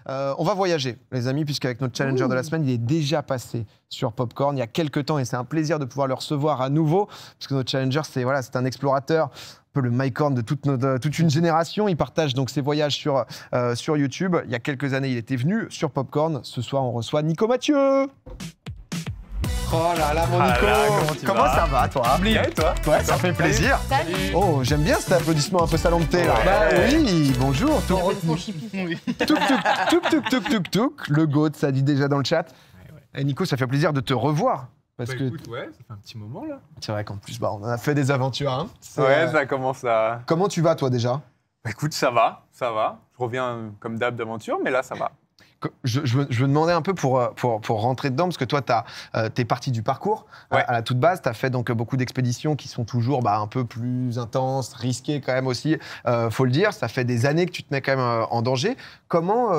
On va voyager, les amis, puisqu'avec notre challenger de la semaine, il est déjà passé sur Popcorn il y a quelques temps et c'est un plaisir de pouvoir le recevoir à nouveau, puisque notre challenger, c'est un explorateur, un peu le Mike Horn de toute une génération. Il partage donc ses voyages sur YouTube. Il y a quelques années, il était venu sur Popcorn. Ce soir, on reçoit Nico Mathieu. Oh là là, mon Nico, comment ça va, toi? Bien, et toi? Ouais, ça fait plaisir. Salut. Oh, j'aime bien cet applaudissement un peu salon de thé, là. Bah oui, bonjour. Touk, le GOAT, ça dit déjà dans le chat. Et Nico, ça fait plaisir de te revoir. Parce que écoute, ouais, ça fait un petit moment, là. c'est vrai qu'en plus, on a fait des aventures. Hein. Ouais, ça commence à... Comment tu vas, toi, déjà? Bah, écoute, ça va. Je reviens comme d'hab d'aventure, mais là, ça va. Je me demandais un peu pour rentrer dedans, parce que toi, t'es parti du parcours Ouais. à la toute base. Tu as fait donc beaucoup d'expéditions qui sont toujours un peu plus intenses, risquées quand même aussi, faut le dire. Ça fait des années que tu te mets quand même en danger. Comment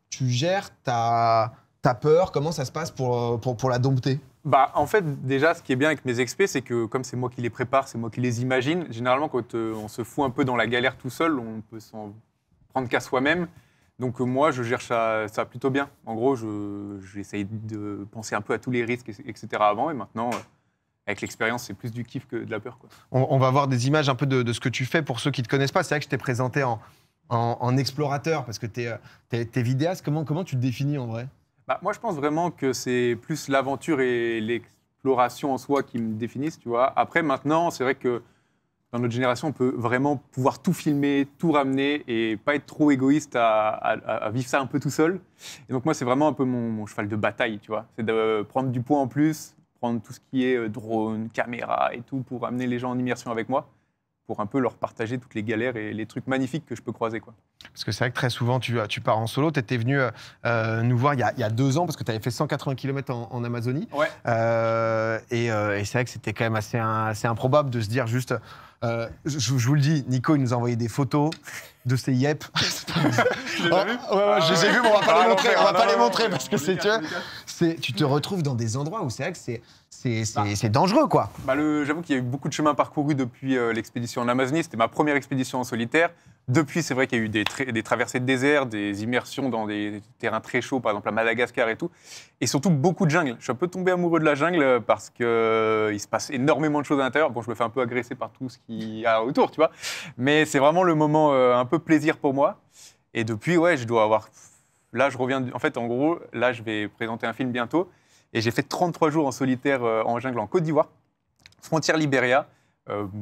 tu gères ta peur? Comment ça se passe pour la dompter? Bah, en fait, déjà, ce qui est bien avec mes expés, c'est que comme c'est moi qui les prépare, c'est moi qui les imagine, généralement, quand on se fout un peu dans la galère tout seul, on peut s'en prendre qu'à soi-même. Donc moi, je gère ça plutôt bien. En gros, j'essaye de penser un peu à tous les risques, etc. avant. Et maintenant, avec l'expérience, c'est plus du kiff que de la peur, quoi. On va voir des images un peu de ce que tu fais pour ceux qui ne te connaissent pas. C'est vrai que je t'ai présenté en explorateur, parce que t'es vidéaste. Comment tu te définis en vrai? Bah, moi, je pense vraiment que c'est plus l'aventure et l'exploration en soi qui me définissent, tu vois. Après, maintenant, c'est vrai que dans notre génération, on peut vraiment pouvoir tout filmer, tout ramener et pas être trop égoïste à vivre ça un peu tout seul. Et donc moi, c'est vraiment un peu mon cheval de bataille, tu vois. C'est de prendre du poids en plus, prendre tout ce qui est drone, caméra et tout pour amener les gens en immersion avec moi, pour un peu leur partager toutes les galères et les trucs magnifiques que je peux croiser, quoi. Parce que c'est vrai que très souvent, tu pars en solo. Tu étais venu nous voir il y a 2 ans, parce que tu avais fait 180 km en Amazonie. Ouais. Et c'est vrai que c'était quand même assez improbable de se dire juste... je vous le dis, Nico, il nous a envoyé des photos de ses yep. Tu les as vus? Ouais, je les ai vus, mais on va pas les montrer. On va pas les montrer non, parce que dédicace. tu te retrouves dans des endroits où c'est vrai que c'est dangereux, quoi. Bah, j'avoue qu'il y a eu beaucoup de chemin parcouru depuis l'expédition en Amazonie. C'était ma première expédition en solitaire. Depuis, c'est vrai qu'il y a eu des traversées de désert, des immersions dans des terrains très chauds, par exemple à Madagascar et tout. Et surtout, beaucoup de jungle. Je suis un peu tombé amoureux de la jungle parce qu'il se passe énormément de choses à l'intérieur. Bon, je me fais un peu agresser par tout ce qu'il y a autour, tu vois. Mais c'est vraiment le moment un peu plaisir pour moi. Et depuis, ouais, je dois avoir... Là, je reviens... En fait, en gros, là, je vais présenter un film bientôt. Et j'ai fait 33 jours en solitaire en jungle en Côte d'Ivoire, frontière Libéria.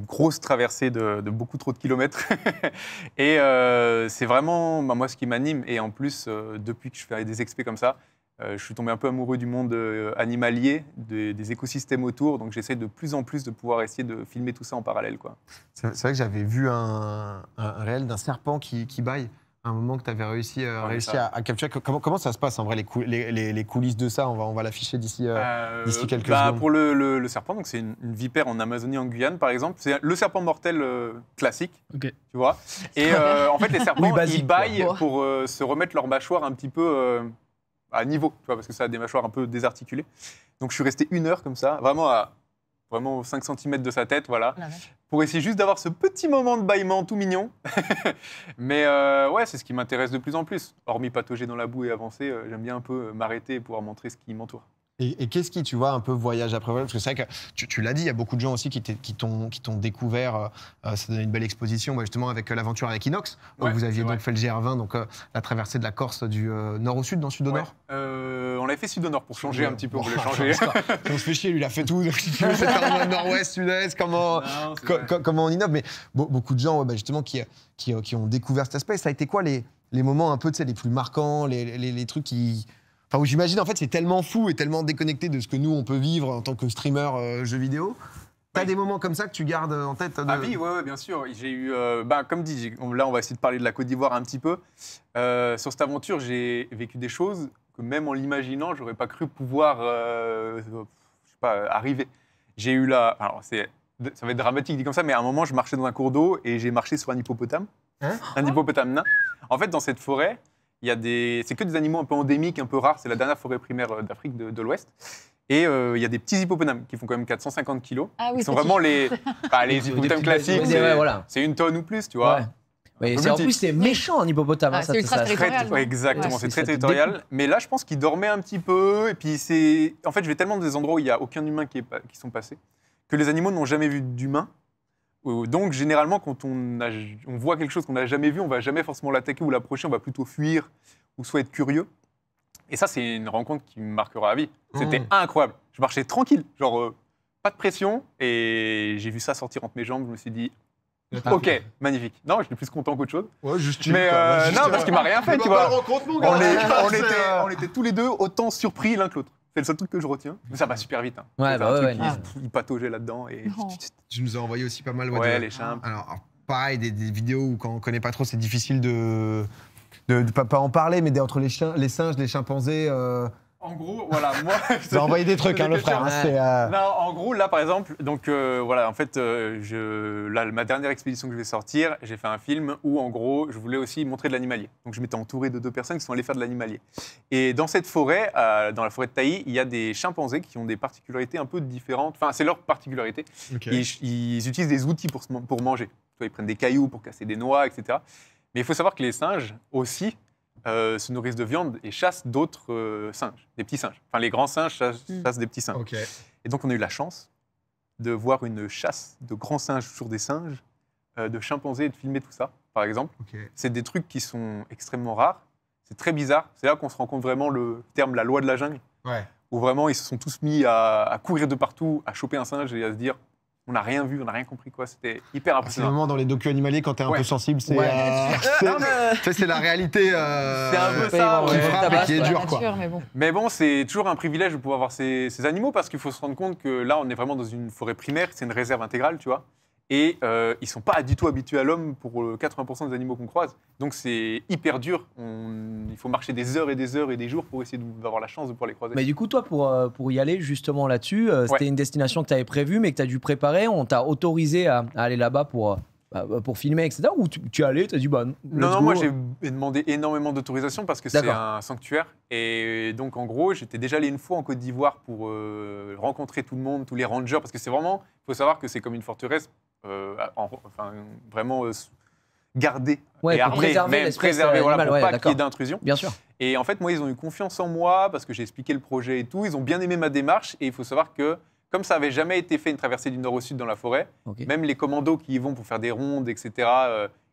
Grosse traversée de beaucoup trop de kilomètres. Et c'est vraiment moi ce qui m'anime. Et en plus, depuis que je fais des expés comme ça, je suis tombé un peu amoureux du monde animalier, des écosystèmes autour. Donc j'essaie de plus en plus de pouvoir essayer de filmer tout ça en parallèle, quoi. C'est vrai que j'avais vu un réel d'un serpent qui bâille. Un moment que tu avais réussi à capturer. Comment ça se passe en vrai, les coulisses de ça? On va l'afficher d'ici quelques secondes. Pour le serpent, donc c'est une vipère en Amazonie, en Guyane, par exemple. C'est le serpent mortel classique, Okay. tu vois. Et en fait, les serpents, Oui, basique, ils bâillent quoi. pour se remettre leur mâchoire un petit peu à niveau, tu vois, parce que ça a des mâchoires un peu désarticulées. Donc je suis resté 1 heure comme ça, vraiment 5 cm de sa tête, voilà. La vache. Pour essayer juste d'avoir ce petit moment de bâillement tout mignon. Mais ouais, c'est ce qui m'intéresse de plus en plus. Hormis patauger dans la boue et avancer, j'aime bien un peu m'arrêter et pouvoir montrer ce qui m'entoure. Et qu'est-ce qui, tu vois, un peu voyage après voyage? Parce que c'est vrai que tu l'as dit, il y a beaucoup de gens aussi qui t'ont découvert. Ça donnait une belle exposition, justement, avec l'aventure avec Inox, où Ouais, vous aviez c'est donc vrai. fait le GR20, donc la traversée de la Corse du nord au sud, dans sud au Ouais. nord. On l'avait fait sud au nord pour changer un petit peu, on voulait Bon, changer. On se fait chier, lui, il a fait tout. Donc, si tu veux, c'était en mode nord-ouest, sud-est, comment on innove. Mais beaucoup de gens, justement, qui ont découvert cet aspect. Ça a été quoi les moments un peu, tu sais, les plus marquants, les trucs qui... Enfin, où j'imagine, en fait, c'est tellement fou et tellement déconnecté de ce que nous, on peut vivre en tant que streamer jeux vidéo. T'as des moments comme ça que tu gardes en tête Ah oui, ouais, bien sûr. J'ai eu, comme dit, là, on va essayer de parler de la Côte d'Ivoire un petit peu. Sur cette aventure, j'ai vécu des choses que même en l'imaginant, j'aurais pas cru pouvoir arriver. J'ai eu alors ça va être dramatique dit comme ça, mais à un moment, je marchais dans un cours d'eau et j'ai marché sur un hippopotame. Un hippopotame nain. En fait, dans cette forêt, c'est que des animaux un peu endémiques, un peu rares. C'est la dernière forêt primaire d'Afrique de l'Ouest. Et il y a des petits hippopotames qui font quand même 450 kilos. Ah oui, qui sont petit. vraiment les hippopotames classiques. Ouais, voilà. C'est 1 tonne ou plus, tu vois. Ouais. Mais peu en multi. plus, c'est méchant un hippopotame. Ah, c'est ultra territorial. Ouais, exactement, Ouais, c'est très ça te territorial. Mais là, je pense qu'il dormait un petit peu. Et puis, en fait, je vais tellement dans des endroits où il n'y a aucun humain qui sont passés que les animaux n'ont jamais vu d'humain. Donc, généralement, quand on voit quelque chose qu'on n'a jamais vu, on ne va jamais forcément l'attaquer ou l'approcher, on va plutôt fuir ou soit être curieux. Et ça, c'est une rencontre qui me marquera à vie. C'était incroyable. Je marchais tranquille, genre pas de pression. Et j'ai vu ça sortir entre mes jambes. Je me suis dit, ok, magnifique. Non, j'étais plus content qu'autre chose. Ouais, juste Mais non, parce qu'il m'a rien fait, tu vois. On On était tous les deux autant surpris l'un que l'autre. C'est le seul truc que je retiens. Mais ça va super vite. Hein. Ouais, C'était bah un ouais, truc, il pataugeait là-dedans. Et... Non. Tu nous as envoyé aussi pas mal les chimps. Alors, pareil, des vidéos où quand on connaît pas trop, c'est difficile de pas en parler, mais entre les singes, les chimpanzés. En gros, voilà, moi. Tu as envoyé des trucs, hein, le frère. Hein, c'est, Non, en gros, là, par exemple, donc voilà, en fait, là, ma dernière expédition que je vais sortir, j'ai fait un film où, en gros, je voulais aussi montrer de l'animalier. Donc, je m'étais entouré de 2 personnes qui sont allées faire de l'animalier. Et dans cette forêt, dans la forêt de Taï, il y a des chimpanzés qui ont des particularités un peu différentes. Enfin, c'est leur particularité. Okay. Ils utilisent des outils pour manger. Tu vois, ils prennent des cailloux pour casser des noix, etc. Mais il faut savoir que les singes aussi se nourrissent de viande et chassent d'autres singes, des petits singes. Enfin, les grands singes chassent des petits singes. Okay. Et donc, on a eu la chance de voir une chasse de grands singes sur des singes, de chimpanzés et de filmer tout ça, par exemple. Okay. C'est des trucs qui sont extrêmement rares. C'est très bizarre. C'est là qu'on se rend compte vraiment le terme la loi de la jungle, Ouais. où vraiment ils se sont tous mis à courir de partout, à choper un singe et à se dire on n'a rien vu, on n'a rien compris, quoi. C'était hyper C'est le impressionnant. moment dans les docus animaliers quand t'es un Ouais. peu sensible, c'est Non, mais- c'est la réalité C'est un peu Ouais, ça. qui ouais. frappe et qui est La dure, quoi. nature, mais bon. Mais bon, c'est toujours un privilège de pouvoir voir ces animaux parce qu'il faut se rendre compte que là, on est vraiment dans une forêt primaire, c'est une réserve intégrale, tu vois. Et ils ne sont pas du tout habitués à l'homme pour 80% des animaux qu'on croise. Donc c'est hyper dur. Il faut marcher des heures et des jours pour essayer d'avoir la chance de pouvoir les croiser. Mais du coup, toi, pour y aller justement là-dessus, c'était une destination que tu avais prévue, mais que tu as dû préparer. On t'a autorisé à aller là-bas pour filmer, etc. Ou tu es allé, tu as dit, bah, Non, moi j'ai demandé énormément d'autorisation parce que c'est D'accord. un sanctuaire. Et donc en gros, j'étais déjà allé une fois en Côte d'Ivoire pour rencontrer tout le monde, tous les rangers, parce que c'est vraiment, il faut savoir que c'est comme une forteresse, vraiment gardée Ouais, et pour armée, préserver même l'espèce préservée, voilà, animale, pour ouais, pas qu'il y d'accord. ait d'intrusion. Bien sûr. Et en fait, moi, ils ont eu confiance en moi parce que j'ai expliqué le projet et tout. Ils ont bien aimé ma démarche et il faut savoir que comme ça avait jamais été fait une traversée du nord au sud dans la forêt, Ok. même les commandos qui y vont pour faire des rondes, etc.,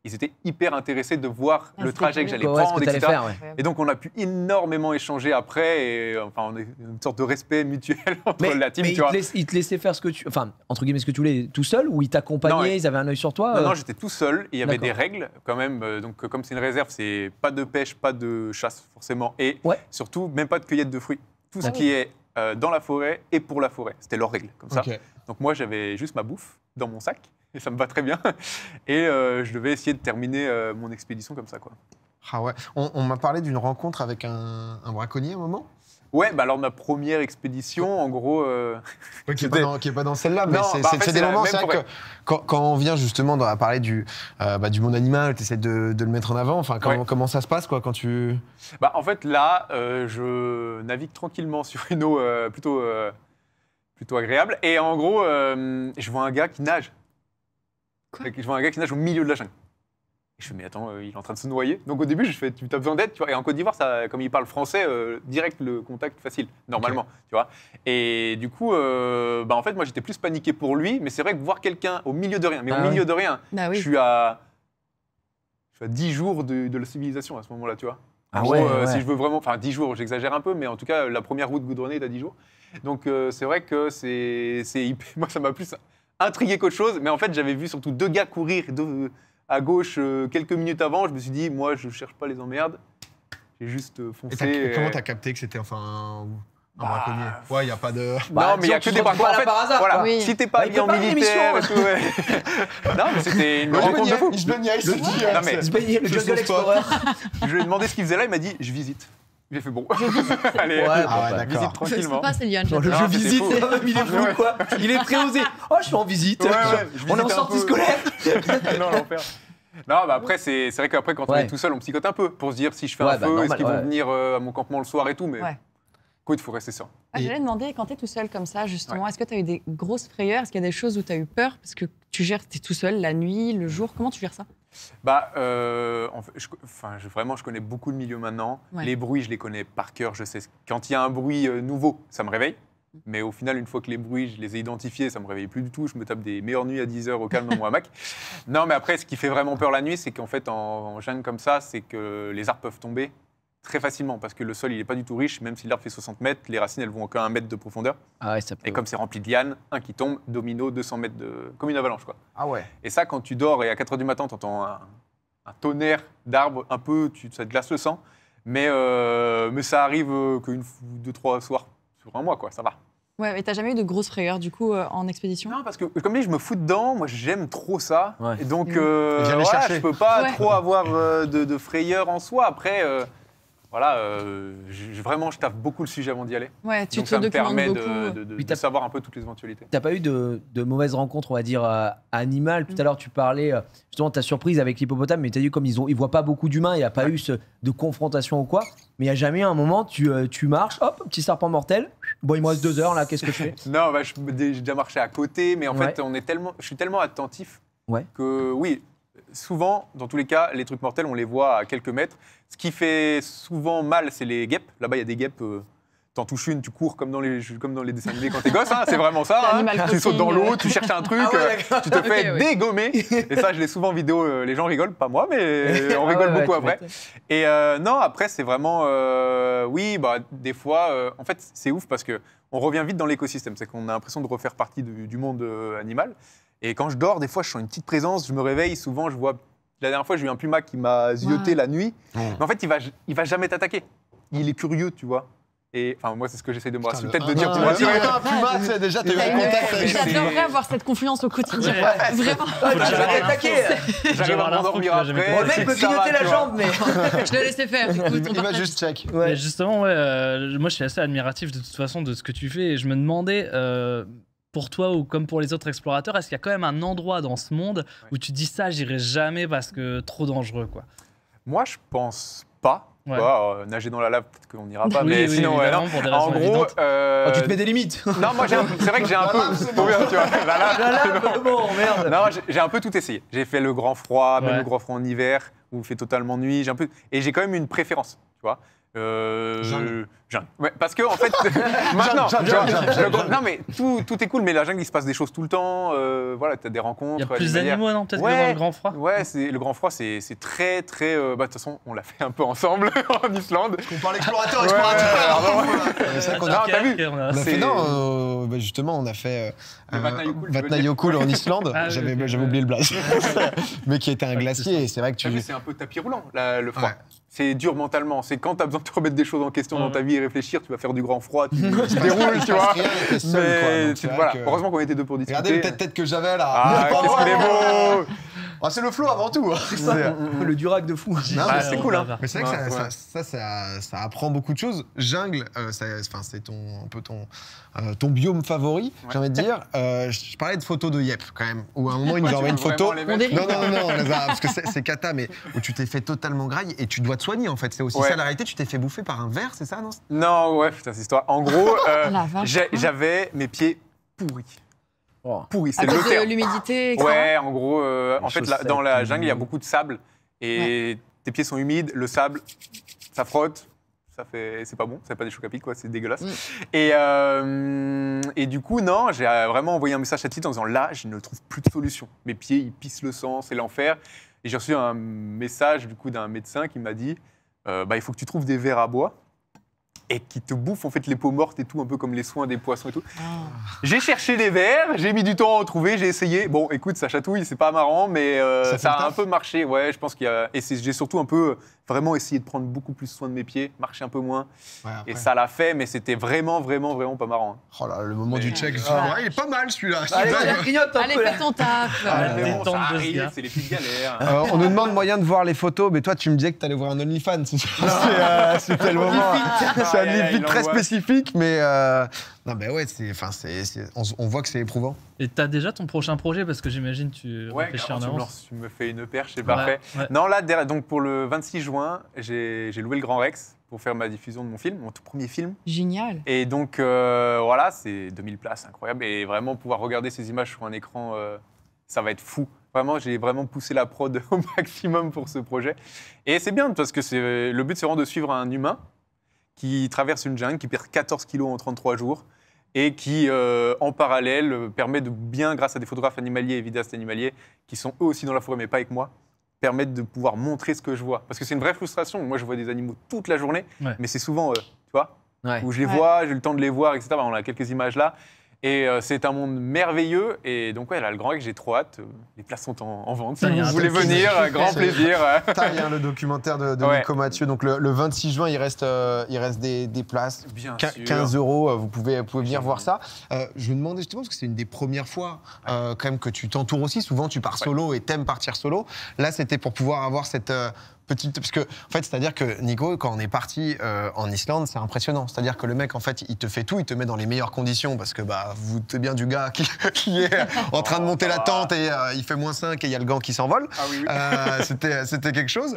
ils étaient hyper intéressés de voir Ah, le c'était trajet que cool. j'allais Ouais, ce prendre, que t'allais etc. faire, ouais. Et donc, on a pu énormément échanger après, et enfin, on a une sorte de respect mutuel entre Mais, la team, mais tu vois. ils te laissaient faire ce que tu... Enfin, entre guillemets, ce que tu voulais tout seul, ou ils Non, t'accompagnaient, ouais. ils avaient un œil sur toi Non, j'étais tout seul, et il y avait D'accord. des règles quand même. Donc, comme c'est une réserve, c'est pas de pêche, pas de chasse, forcément, et Ouais. surtout, même pas de cueillette de fruits. Tout ce D'accord. qui est dans la forêt et pour la forêt. C'était leurs règles, comme ça. Ok. Donc moi, j'avais juste ma bouffe dans mon sac, et ça me va très bien. Et je devais essayer de terminer mon expédition comme ça, quoi. Ah ouais. On m'a parlé d'une rencontre avec un braconnier à un moment. Ouais, bah alors ma première expédition, en gros... Qui est pas dans celle-là, mais Non, c'est bah, en fait, c'est des c'est la moments, même c'est vrai forêt. que quand on vient justement à parler du monde animal, tu essaies de le mettre en avant. Enfin, comment ça se passe, quoi, quand tu... Bah, en fait, là, je navigue tranquillement sur une eau plutôt agréable. Et en gros, je vois un gars qui nage. Quoi ? Je vois un gars qui nage au milieu de la jungle. Et je fais, mais attends, il est en train de se noyer. Donc au début, je fais, tu as besoin d'aide, tu vois. Et en Côte d'Ivoire, comme il parle français, direct le contact facile, normalement, tu vois. Et du coup, en fait, moi, j'étais plus paniqué pour lui. Mais c'est vrai que voir quelqu'un au milieu de rien, mais Ah au oui. milieu de rien, Bah oui. je suis à 10 jours de la civilisation à ce moment-là, tu vois. En Ah gros, ouais, ouais. si je veux vraiment, enfin 10 jours, j'exagère un peu, mais en tout cas, la première route goudronnée est à 10 jours. Donc c'est vrai que moi, ça m'a plus intrigué qu'autre chose. Mais en fait, j'avais vu surtout 2 gars courir à gauche quelques minutes avant. Je me suis dit, moi, je cherche pas les emmerdes. J'ai juste foncé. Comment t'as capté que c'était un Bah, braconnier? Ouais, il n'y a pas de... Non, mais il y a disons que des tu te braconniers. En retrouves fait, par hasard, voilà, quoi. Oui. si t'es pas Bah, il habillé en prépare militaire et l'émission. tout, ouais. Non, mais c'était une rencontre de fou. Il se baignait, il se dit... Non, mais- Se baigner, le C'est Jungle son sport. Explorer. Je lui ai demandé ce qu'il faisait là, il m'a dit, je visite. J'ai fait bon. Allez, Ouais, Ah ouais, d'accord. visite Je sais tranquillement. pas, c'est Liane. Non, le Non, jeu c'était visite, fou. c'est un il est fou, Ouais. quoi. Il est très osé. Oh, je suis en visite. Ouais, ouais, je On est en visite un sortie peu. scolaire. Non, l'enfer. Non, bah après, c'est vrai qu'après, quand on Ouais. est tout seul, on psychote un peu pour se dire si je fais Ouais, un bah, feu, est-ce normal, qu'ils ouais. vont venir à mon campement le soir et tout. Mais Ouais. écoute, il faut rester serein. Ah, j'allais demander, quand tu es tout seul comme ça, justement, est-ce que tu as eu des grosses frayeurs? Est-ce qu'il y a des choses où tu as eu peur? Parce que tu gères, tu es tout seul la nuit, le jour, comment tu gères ça? Vraiment, je connais beaucoup de milieux maintenant. Ouais. Les bruits, je les connais par cœur. Je sais quand il y a un bruit nouveau, ça me réveille. Mais au final, une fois que les bruits, je les ai identifiés, ça me réveille plus du tout. Je me tape des meilleures nuits à 10 heures au calme dans mon hamac. Non, mais après, ce qui fait vraiment peur la nuit, c'est qu'en fait, en jungle comme ça, c'est que les arbres peuvent tomber très facilement parce que le sol, il n'est pas du tout riche. Même si l'arbre fait 60 mètres, les racines, elles vont qu'à 1 mètre de profondeur. Ah ouais, ça peut. Et comme c'est rempli de lianes, un qui tombe, domino, 200 mètres comme une avalanche, quoi. Ah ouais. Et ça, quand tu dors et à 4 h du matin, tu entends un tonnerre d'arbres, un peu, ça te glace le sang. Mais ça arrive qu'une, 2, 3 soirs sur un mois, quoi. Ça va. Ouais, et t'as jamais eu de grosses frayeurs du coup en expédition? Non, parce que comme dit, je me fous dedans. Moi, j'aime trop ça. Ouais. Et donc, Viens les chercher. je peux pas Ouais. trop avoir de frayeur en soi. Après, vraiment, je taffe beaucoup le sujet avant d'y aller. Ouais, tu Donc, te ça me documentes permet beaucoup. de savoir un peu toutes les éventualités. T'as pas eu de mauvaises rencontres, on va dire, animales. Tout à l'heure, tu parlais justement de ta surprise avec l'hippopotame, mais t'as dit comme ils voient pas beaucoup d'humains, il n'y a pas eu de confrontation ou quoi. Mais il n'y a jamais un moment, tu marches, hop, petit serpent mortel. Bon, il me reste 2 heures là, qu'est-ce que je fais? Non, j'ai déjà marché à côté, mais en Ouais. fait, je suis tellement attentif Ouais. que oui, souvent, dans tous les cas, les trucs mortels, on les voit à quelques mètres. Ce qui fait souvent mal, c'est les guêpes. Là-bas, il y a des guêpes. T'en touches une, tu cours comme dans les dessins animés quand t'es gosse, hein, c'est vraiment ça. C'est Hein. Animal Tu sautes dans Crossing, l'eau, tu cherches un truc, Ah ouais, d'accord. tu te fais Ok, ouais. dégommer. Et ça, je l'ai souvent en vidéo. Les gens rigolent, pas moi, mais on rigole beaucoup tu après. m'étonnes. Et non, après, c'est vraiment. Oui, des fois. En fait, c'est ouf parce qu'on revient vite dans l'écosystème. C'est qu'on a l'impression de refaire partie du monde animal. Et quand je dors, des fois, je sens une petite présence. Je me réveille. Souvent, je vois. La dernière fois, j'ai eu un puma qui m'a zioté Ouais. la nuit. Mais en fait, il va jamais t'attaquer. Il est curieux, tu vois. Et enfin, moi, c'est ce que j'essaie de me rassurer. Peut-être de dire. Tu pour m'as dit, rassurer. un puma, tu sais, déjà, t'as eu T'as un une- contact avec c'est- J'adorerais avoir cette confiance au quotidien. Ouais. Vraiment. Ah, tu vas t'attaquer. J'arrive à m'endormir l'info qu'il va après. jamais Bon, le mec peut ça va, clignoter la tu vois. jambe, mais. Je le laissais faire. Écoute, on Il va partage. juste check. Ouais. Mais justement, moi je suis assez admiratif de toute façon de ce que tu fais et je me demandais, pour toi ou comme pour les autres explorateurs, est-ce qu'il y a quand même un endroit dans ce monde où tu dis ça, j'irai jamais parce que trop dangereux, quoi? Moi, je pense pas. Ouais. Tu vois, nager dans la lave, peut-être qu'on n'ira pas. Oui, mais oui, sinon, ouais, évidemment, non. pour des En raisons gros, évidentes. Oh, tu te mets des limites. non, moi, c'est vrai que j'ai un peu. c'est Trop bien, tu vois. La lave, Là, bon, merde. non, j'ai un peu tout essayé. J'ai fait le grand froid, même Ouais. le grand froid en hiver, où il fait totalement nuit. Et j'ai quand même une préférence, tu vois. Jungle. Jungle. Ouais, parce que en fait, maintenant, Jungle, tu vois, jungle. non mais tout est cool, mais la jungle il se passe des choses tout le temps. Voilà, t'as des rencontres. Il y a plus animalières. d'animaux, non? Peut-être que Ouais. dans le grand froid. Ouais, le grand froid, c'est très très. De toute façon, on l'a fait un peu ensemble en Islande. On parle explorateur, Ouais, pardon. C'est ça qu'on Non, a. t'as vu. Ok, on a- On a fait, C'est- non, justement, on a fait Le Vatnajökull, tu veux Vatnajökull en Islande. Ah oui, J'avais ok, j'avais ouais. oublié le blaze. Mais qui était un glacier. Et c'est vrai que T'as vu, tu. c'est un peu tapis roulant, le froid. Ouais. C'est dur mentalement. C'est quand tu as besoin de te remettre des choses en question dans Ouais. ta vie et réfléchir, tu vas faire du grand froid, tu déroules, tu vois. Rien, t'es seul, quoi. Mais Donc, c'est vrai voilà. que- Heureusement qu'on était deux pour discuter. Regardez le tête que j'avais là. Ah, qu'est-ce qu'il est beau. Ah, c'est le flow avant tout. Le durac de fou. Non, Ah, mais c'est on cool, va hein. voir. Mais c'est vrai que Ouais, ça apprend beaucoup de choses. Jungle, c'est un peu ton biome favori, j'ai envie de dire. Je parlais de photos de Yep quand même, où à un moment il nous a envoyé une photo. On dérive. Non, parce que c'est cata, mais où tu t'es fait totalement graille et tu dois te soigner en fait. C'est aussi Ouais. ça la réalité. Tu t'es fait bouffer par un ver, c'est ça, non? Non, ouais, putain, cette histoire. En gros, La vache. j'avais mes pieds pourris. Oh. Pourris, À c'est cause le de terme. l'humidité, etc. Ouais, en gros, en fait, chaussettes, dans la jungle, il y a beaucoup de sable et tes pieds sont humides, le sable, ça frotte, c'est pas bon, ça fait pas des chocs à pic, quoi, c'est dégueulasse. Et du coup, non, j'ai vraiment envoyé un message à Tite en disant là, je ne trouve plus de solution. Mes pieds, ils pissent le sang, c'est l'enfer. Et j'ai reçu un message du coup d'un médecin qui m'a dit il faut que tu trouves des vers à bois et qui te bouffent en fait les peaux mortes et tout, un peu comme les soins des poissons et tout. Ah. J'ai cherché des vers, j'ai mis du temps à en trouver, j'ai essayé. Bon, écoute, ça chatouille, c'est pas marrant, mais Ça fait ça le a un taf. peu marché. Ouais, je pense qu'il y a. Et j'ai surtout un peu vraiment essayé de prendre beaucoup plus soin de mes pieds, marcher un peu moins. Ouais, après. Et ça l'a fait, mais c'était vraiment pas marrant. Oh là, le moment Mais- du check. Ah. Ouais, il est pas mal celui-là. Allez, Super. ça clignote un Allez, peu là. fais ton taf. Ah, mais détente bon, ça de ce arrive, gars. c'est les petites galères. On nous demande moyen de voir les photos, mais toi tu me disais que tu allais ouvrir un OnlyFans. C'était le moment. C'est un Aïe, aïe, aïe, OnlyFans très l'angoisse. spécifique, mais non, mais ouais, on voit que c'est éprouvant. Et t'as déjà ton prochain projet parce que j'imagine tu Ouais, réfléchis en carrément, tu me avance. lances, tu me fais une perche, c'est Ouais, parfait. ouais. Non, là, donc pour le 26 juin, j'ai loué le Grand Rex pour faire ma diffusion de mon film, mon tout premier film. Génial. Et donc, voilà, c'est 2000 places, incroyable. Et vraiment, pouvoir regarder ces images sur un écran, ça va être fou. Vraiment, j'ai vraiment poussé la prod au maximum pour ce projet. Et c'est bien parce que le but, c'est vraiment de suivre un humain qui traverse une jungle, qui perd 14 kilos en 33 jours et qui, en parallèle, permet de bien, grâce à des photographes animaliers et vidéastes animaliers, qui sont eux aussi dans la forêt, mais pas avec moi, permettre de pouvoir montrer ce que je vois. Parce que c'est une vraie frustration. Moi, je vois des animaux toute la journée, mais c'est souvent, tu vois, où je les vois, j'ai le temps de les voir, etc. On a quelques images là. Et c'est un monde merveilleux. Et donc, ouais, là, le Grand Rex, j'ai trop hâte. Les places sont en vente. Si vous voulez venir, grand plaisir. Il y a le documentaire de Nico Mathieu. Donc, le 26 juin, il reste des places. Bien 15 €, vous pouvez venir voir ça. Je me demandais justement, parce que c'est une des premières fois quand même que tu t'entoures aussi. Souvent, tu pars solo et t'aimes partir solo. Là, c'était pour pouvoir avoir cette... parce que, en fait, c'est-à-dire que Nico, quand on est parti en Islande, c'est impressionnant. C'est-à-dire que le mec, en fait, il te fait tout, il te met dans les meilleures conditions parce que vous doutez bien du gars qui est en train de monter la tente et il fait -5 et il y a le gant qui s'envole. Ah oui, C'était quelque chose.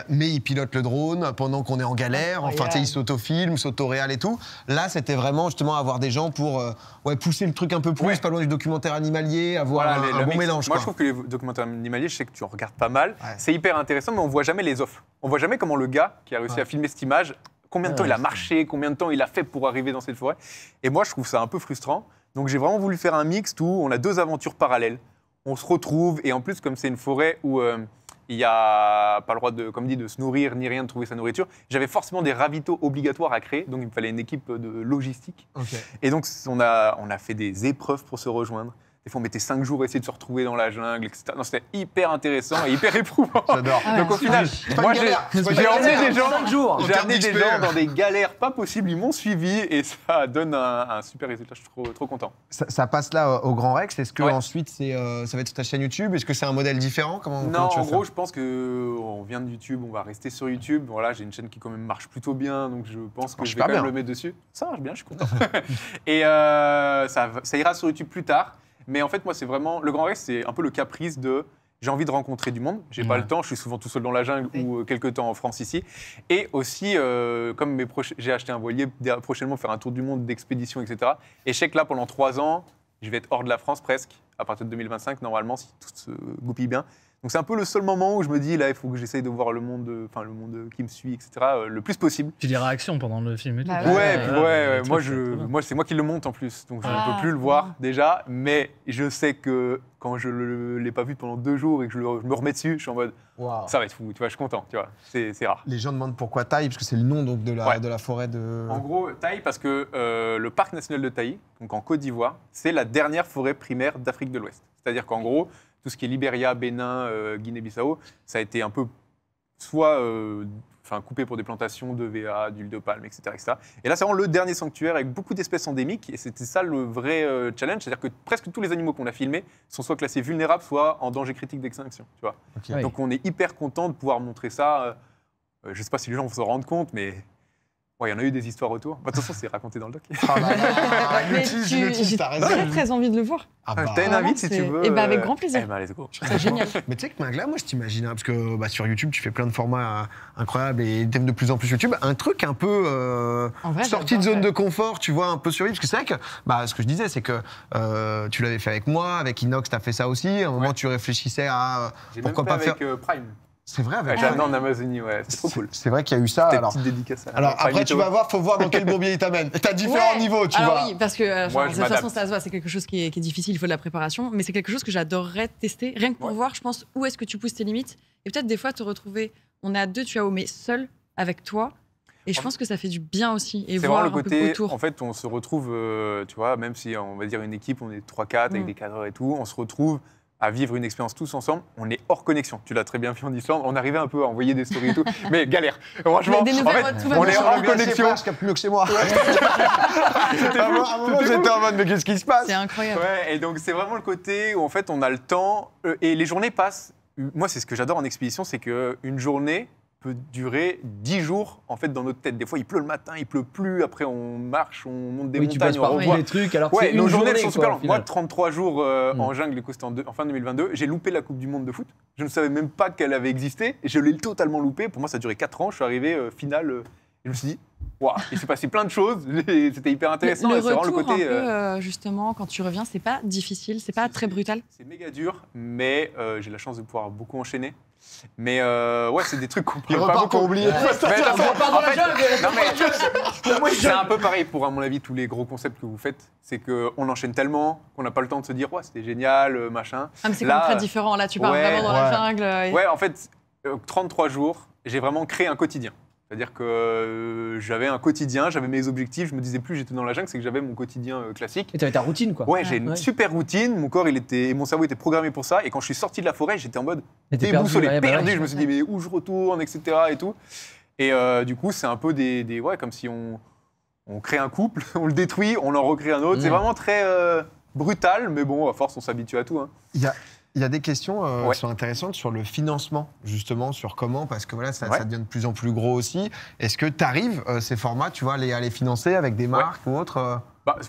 Mais il pilote le drone pendant qu'on est en galère. Enfin, tu sais, il s'autofilme, s'autoréal et tout. Là, c'était vraiment justement avoir des gens pour pousser le truc un peu plus, pas loin du documentaire animalier, avoir un bon mélange. Moi, je trouve que les documentaires animaliers, je sais que tu en regardes pas mal. C'est hyper intéressant, mais on voit jamais les offs. On voit jamais comment le gars qui a réussi à filmer cette image, combien de temps il a marché, combien de temps il a fait pour arriver dans cette forêt. Et moi, je trouve ça un peu frustrant. Donc, j'ai vraiment voulu faire un mixte où on a 2 aventures parallèles. On se retrouve, et en plus, comme c'est une forêt où il n'y a pas le droit, comme dit, de se nourrir ni rien, de trouver sa nourriture, j'avais forcément des ravitaux obligatoires à créer. Donc, il me fallait une équipe de logistique. Et donc, on a fait des épreuves pour se rejoindre. Des fois, on mettait 5 jours à essayer de se retrouver dans la jungle, etc. Non, c'était hyper intéressant et hyper éprouvant. J'adore. Donc au final, moi j'ai emmené des gens, J'ai dans des galères pas possibles. Ils m'ont suivi et ça donne un super résultat. Je suis trop content. Ça passe là au Grand Rex. Est-ce que ensuite ça va être sur ta chaîne YouTube? Est-ce que c'est un modèle différent? Non, en gros, je pense qu'on vient de YouTube, on va rester sur YouTube. Voilà, j'ai une chaîne qui quand même marche plutôt bien, donc je pense que je vais quand même le mettre dessus. Ça marche bien, je suis content. Et ça ira sur YouTube plus tard. Mais en fait, moi, c'est vraiment... Le Grand Rex, c'est un peu le caprice de... J'ai envie de rencontrer du monde. J'ai pas le temps. Je suis souvent tout seul dans la jungle ou quelques temps en France ici. Et aussi, comme j'ai acheté un voilier, prochainement faire un tour du monde d'expédition, etc. Et je sais que là, pendant 3 ans, je vais être hors de la France presque, à partir de 2025, normalement, si tout se goupille bien. Donc c'est un peu le seul moment où je me dis, là, il faut que j'essaye de voir le monde qui me suit, etc., le plus possible. Tu des réactions pendant le film et tout. Moi, c'est moi qui le monte en plus, donc je ne peux plus le voir déjà, mais je sais que quand je ne l'ai pas vu pendant 2 jours et que je me remets dessus, je suis en mode, ça va être fou, tu vois, je suis content, tu vois, c'est rare. Les gens demandent pourquoi Taï, parce que c'est le nom donc, de la forêt de... En gros, Taï, parce que le parc national de Taï, donc en Côte d'Ivoire, c'est la dernière forêt primaire d'Afrique de l'Ouest. C'est-à-dire qu'en gros, tout ce qui est Libéria, Bénin, Guinée-Bissau, ça a été un peu soit coupé pour des plantations d'EVA, d'huile de palme, etc., etc. Et là, c'est vraiment le dernier sanctuaire avec beaucoup d'espèces endémiques. Et c'était ça le vrai challenge. C'est-à-dire que presque tous les animaux qu'on a filmés sont soit classés vulnérables, soit en danger critique d'extinction. Tu vois. Donc on est hyper content de pouvoir montrer ça. Je ne sais pas si les gens vont se rendre compte, mais... il y en a eu des histoires autour. De toute façon, c'est raconté dans le doc. J'ai très envie de le voir. T'as une invite si tu veux. Et avec grand plaisir. Let's go. C'est génial. Mais tu sais que Mingla, moi je t'imagine, parce que sur YouTube, tu fais plein de formats incroyables et t'aimes de plus en plus YouTube. Un truc un peu sorti de zone de confort, tu vois, un peu survie. Parce que c'est vrai que, ce que je disais, c'est que tu l'avais fait avec moi, avec Inox, t'as fait ça aussi. À un moment, tu réfléchissais à pourquoi pas faire. Avec Prime. C'est vrai, avec J'ai amené en Amazonie, c'est trop cool. C'est vrai qu'il y a eu ça. Alors, petite dédicace. Alors après, tu vas voir, faut voir dans quel bourbier il t'amène. T'as différents niveaux, tu vois. Oui, parce que de toute façon, ça se voit, c'est quelque chose qui est difficile, il faut de la préparation, mais c'est quelque chose que j'adorerais tester, rien que pour voir, je pense, où est-ce que tu pousses tes limites, et peut-être des fois te retrouver, on est à 2, tu as mais seul, avec toi, et je pense que ça fait du bien aussi, et voir le côté, un peu autour. En fait, on se retrouve, tu vois, même si on va dire une équipe, on est 3-4 avec des cadreurs et tout, on se retrouve à vivre une expérience tous ensemble, on est hors connexion. Tu l'as très bien vu en Islande, on arrivait un peu à envoyer des stories et tout, mais galère. Franchement, en fait, on est hors connexion. Je capte mieux que chez moi. C'était à un moment, j'étais en mode, mais qu'est-ce qui se passe? C'est incroyable. Et donc c'est vraiment le côté où en fait on a le temps et les journées passent. Moi, c'est ce que j'adore en expédition, c'est qu'une journée peut durer 10 jours en fait dans notre tête. Des fois, il pleut le matin, il pleut plus. Après, on marche, on monte des montagnes, on revoit des trucs. Alors que nos journées sont super longues. Moi, 33 jours en jungle, c'était en fin 2022. J'ai loupé la Coupe du Monde de foot. Je ne savais même pas qu'elle avait existé. Et je l'ai totalement loupé. Pour moi, ça a duré 4 ans. Je suis arrivé finale. Et je me suis dit, Waouh, il s'est passé plein de choses, c'était hyper intéressant. Le et c'est vraiment retour, le côté. justement, quand tu reviens, c'est pas difficile, c'est pas très brutal. C'est méga dur, mais j'ai la chance de pouvoir beaucoup enchaîner. Mais ouais, c'est des trucs qu'on Il peut pas repart beaucoup. pour oublier. C'est un peu pareil pour, à mon avis, tous les gros concepts que vous faites. C'est qu'on enchaîne tellement qu'on n'a pas le temps de se dire, ouais, c'était génial, machin. Ah, mais c'est Là, quand même très différent. Là, tu pars ouais, vraiment dans la jungle. Ouais, en fait, 33 jours, j'ai vraiment créé un quotidien. C'est-à-dire que j'avais un quotidien, j'avais mes objectifs. Je me disais plus j'étais dans la jungle, c'est que j'avais mon quotidien classique. Et t'avais ta routine, quoi. Ouais, j'ai une super routine. Mon corps, mon cerveau était programmé pour ça. Et quand je suis sorti de la forêt, j'étais en mode déboussolé, perdu. Je me suis dit mais où je retourne, etc. Et tout. Et du coup, c'est un peu ouais, comme si on crée un couple, on le détruit, on en recrée un autre. C'est vraiment très brutal, mais bon, à force, on s'habitue à tout. Hein. Il y a des questions qui sont intéressantes sur le financement, justement, sur comment, parce que voilà, ça devient de plus en plus gros aussi. Est-ce que tu arrives, ces formats, tu vois, à les financer avec des marques ou autres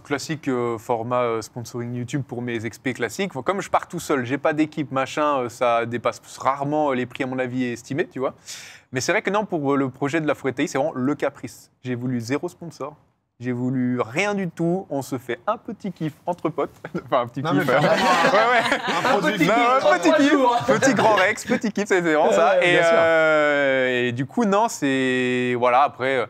Classique format sponsoring YouTube pour mes expés classiques. Comme je pars tout seul, j'ai pas d'équipe, machin, ça dépasse rarement les prix, à mon avis, estimés, tu vois. Mais c'est vrai que non, pour le projet de la Forêt Taillis, c'est vraiment le caprice. J'ai voulu 0 sponsor. J'ai voulu rien du tout. On se fait un petit kiff entre potes. Enfin, un petit kiff. Petit grand Rex, petit kiff, c'est vraiment ça. Et du coup, non, c'est. Voilà, après,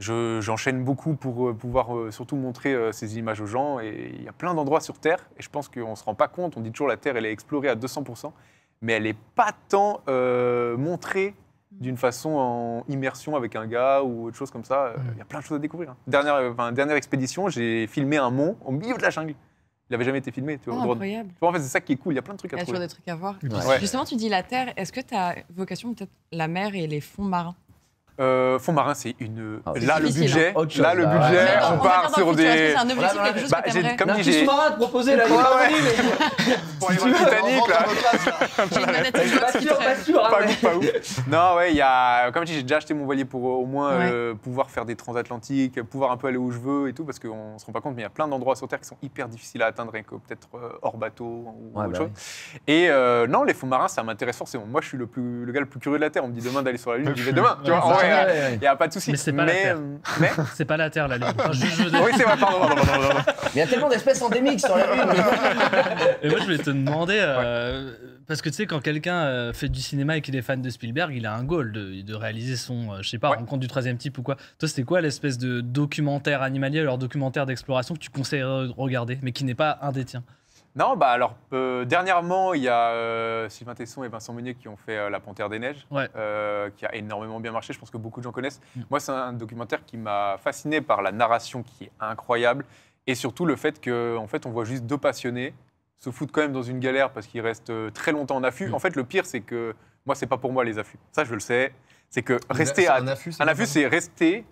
j'enchaîne beaucoup pour pouvoir surtout montrer ces images aux gens. Et il y a plein d'endroits sur Terre. Et je pense qu'on ne se rend pas compte. On dit toujours la Terre, elle est explorée à 200%. Mais elle n'est pas tant montrée d'une façon en immersion avec un gars ou autre chose comme ça. Il y a plein de choses à découvrir. Dernière expédition, j'ai filmé un mont au milieu de la jungle. Il n'avait jamais été filmé. Tu vois, incroyable. En fait, c'est ça qui est cool. Il y a plein de trucs à trouver. Il y a trouver. toujours des trucs à voir. Ouais. Justement, tu dis la Terre. Est-ce que tu as vocation peut-être la mer et les fonds marins? Fond marin, c'est une. c'est là, le budget, Autre chose, le budget, on part sur des. C'est un objectif, quelque chose que t'aimerais. Comme Un dit, petit sous-marin te proposer là. pour aller voir le Titanic, là. J'ai une manette Pas ouf. Non, ouais, il y a. Comme je dis, j'ai déjà acheté mon voilier pour au moins pouvoir faire des transatlantiques, pouvoir un peu aller où je veux et tout, parce qu'on se rend pas compte, mais il y a plein d'endroits sur Terre qui sont hyper difficiles à atteindre, rien que peut-être hors bateau ou autre chose. Et non, les fonds marins, ça m'intéresse forcément. Moi, je suis le gars le plus curieux de la Terre. On me dit demain d'aller sur la Lune, j'y vais demain. Tu vois, il n'y a pas de souci. Mais c'est pas la Terre. C'est pas la Terre, la Lune. Enfin, oui, c'est vrai, pardon. Mais il y a tellement d'espèces endémiques sur la Lune. Et moi, je voulais te demander, parce que tu sais, quand quelqu'un fait du cinéma et qu'il est fan de Spielberg, il a un goal de réaliser son, je sais pas, Rencontre du troisième type ou quoi. Toi, c'était quoi l'espèce de documentaire animalier, alors documentaire d'exploration que tu conseillerais de regarder, mais qui n'est pas un des tiens? Non, alors, dernièrement, il y a Sylvain Tesson et Vincent Meunier qui ont fait La Panthère des Neiges, qui a énormément bien marché. Je pense que beaucoup de gens connaissent. Moi, c'est un documentaire qui m'a fasciné par la narration qui est incroyable et surtout le fait qu'en fait, on voit juste 2 passionnés se foutent quand même dans une galère parce qu'ils restent très longtemps en affût. En fait, le pire, c'est que moi, c'est pas pour moi les affûts. Ça, je le sais. C'est que rester un affût, c'est rester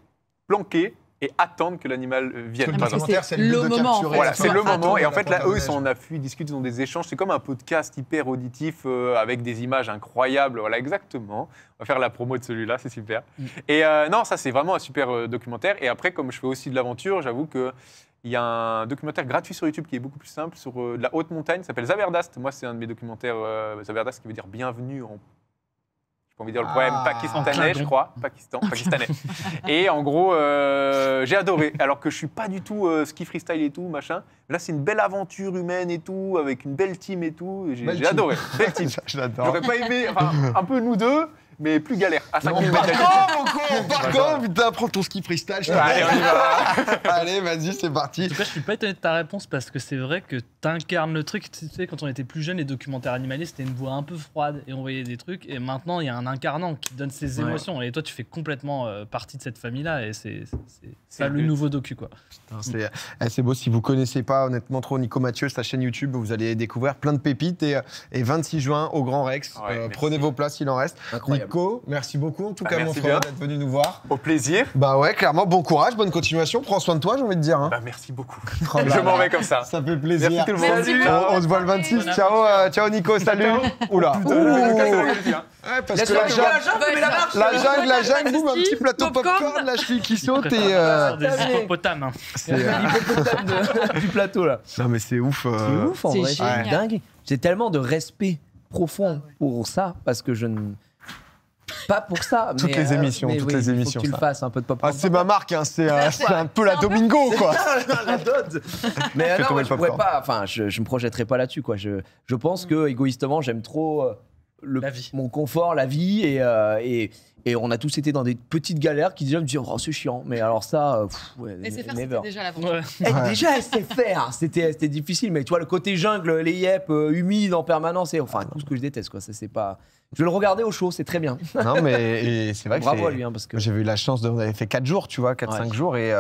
planqué et attendre que l'animal vienne. Le documentaire, c'est le moment. Voilà, c'est le moment. Et en fait, là, eux, ils sont en affût, ils discutent, ils ont des échanges. C'est comme un podcast hyper auditif avec des images incroyables. Voilà, exactement. On va faire la promo de celui-là, c'est super. Et non, ça, c'est vraiment un super documentaire. Et après, comme je fais aussi de l'aventure, j'avoue que il y a un documentaire gratuit sur YouTube qui est beaucoup plus simple, sur de la haute montagne, ça s'appelle Zaberdast. Moi, c'est un de mes documentaires, Zaberdast, qui veut dire bienvenue en... J'ai pas envie de dire le poème pakistanais, je crois. Pakistanais. Et en gros, j'ai adoré. Alors que je suis pas du tout ski freestyle et tout, machin. Là, c'est une belle aventure humaine et tout, avec une belle team et tout. J'ai adoré. Belle team. Je l'adore. J'aurais pas aimé, enfin, un peu nous deux, mais plus galère. À 5000 Par mètres. contre, putain, prends ton ski freestyle. Allez, on y va. Allez, vas-y, c'est parti. En tout cas, je suis pas étonné de ta réponse parce que c'est vrai que t'incarnes le truc. Tu sais, quand on était plus jeune, les documentaires animaliers, c'était une voix un peu froide et on voyait des trucs. Et maintenant, il y a un incarnant qui donne ses émotions. Et toi, tu fais complètement partie de cette famille-là. Et c'est ça le nouveau docu, quoi. C'est beau. Si vous connaissez pas honnêtement trop Nico Mathieu, sa chaîne YouTube, vous allez découvrir plein de pépites. Et 26 juin au Grand Rex. Prenez vos places, il en reste. Incroyable. Nico, merci beaucoup en tout cas, mon frère, d'être venu nous voir. Au plaisir. Bah ouais, clairement, bon courage, bonne continuation. Prends soin de toi, j'ai envie de dire. Hein. Bah, merci beaucoup. Je m'en vais comme ça. Ça fait plaisir. Merci tout le monde. Salut. On se voit le 26. Ciao Nico, salut. Oula. Ouais, parce que la jungle, boum, un petit plateau popcorn, la cheville qui saute et. Des hippopotames. Hein. C'est l'hippopotame du plateau là. Non mais c'est ouf. C'est ouf en C'est vrai, génial. c'est dingue. J'ai tellement de respect profond pour ça parce que je ne. Pas pour ça. Toutes les émissions, mais toutes oui, les faut émissions, que tu ça. le fasses, un peu de popcorn. Ah, c'est ma marque, hein, c'est un peu la Domingo, quoi. La dot. Mais Fais non, tomber je le pourrais popcorn. pas. Enfin, je me projetterai pas là-dessus, quoi. Je pense que égoïstement, j'aime trop La vie. mon confort, la vie, et on a tous été dans des petites galères qui déjà me disent oh c'est chiant. Mais alors ça, ouais, Et c'est faire, never. c'était déjà l'aventure. Ouais. Déjà, elle sait faire. C'était difficile, mais tu vois le côté jungle, les yep, humides en permanence, et enfin tout ce que je déteste, quoi. Ça c'est pas. Je vais le regarder au chaud, c'est très bien. Non, mais et c'est vrai que Bravo à lui, hein, parce que. j'avais eu la chance on avait fait 4 jours, tu vois, 4-5 jours, et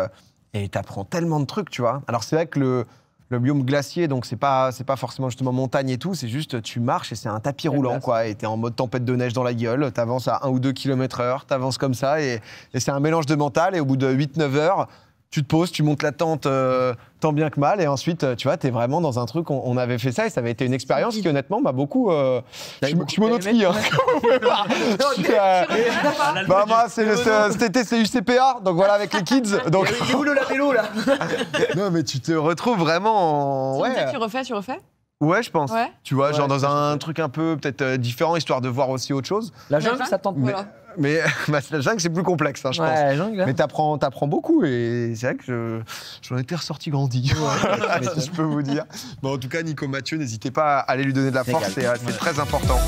t'apprends tellement de trucs, tu vois. Alors c'est vrai que le biome glacier, donc c'est pas forcément justement montagne et tout, c'est juste tu marches et c'est un tapis roulant, glace. quoi. Et t'es en mode tempête de neige dans la gueule, t'avances à 1 ou 2 km/h, t'avances comme ça, et c'est un mélange de mental, et au bout de 8-9 heures, tu te poses, tu montes la tente tant bien que mal, et ensuite, tu vois, t'es vraiment dans un truc, on avait fait ça, et ça avait été une expérience qui honnêtement m'a beaucoup... T'as je eu beaucoup suis monoski, hein. Je suis, bah moi, cet été, c'est UCPA, donc voilà, avec les kids. Donc... Il est où le labello là? Non, mais tu te retrouves vraiment en... Tu me disais, tu refais Ouais, je pense. Ouais. Tu vois, Ouais, genre dans je un truc un peu peut-être différent, histoire de voir aussi autre chose. La jungle, ça tente Mais, pas. mais bah, la jungle, c'est plus complexe, hein, je Ouais, pense. la jungle. Là. Mais t'apprends beaucoup, et c'est vrai que j'en étais ressorti grandi, si je peux vous dire. Bon, en tout cas, Nico Mathieu, n'hésitez pas à aller lui donner de la force, Régal. c'est très important.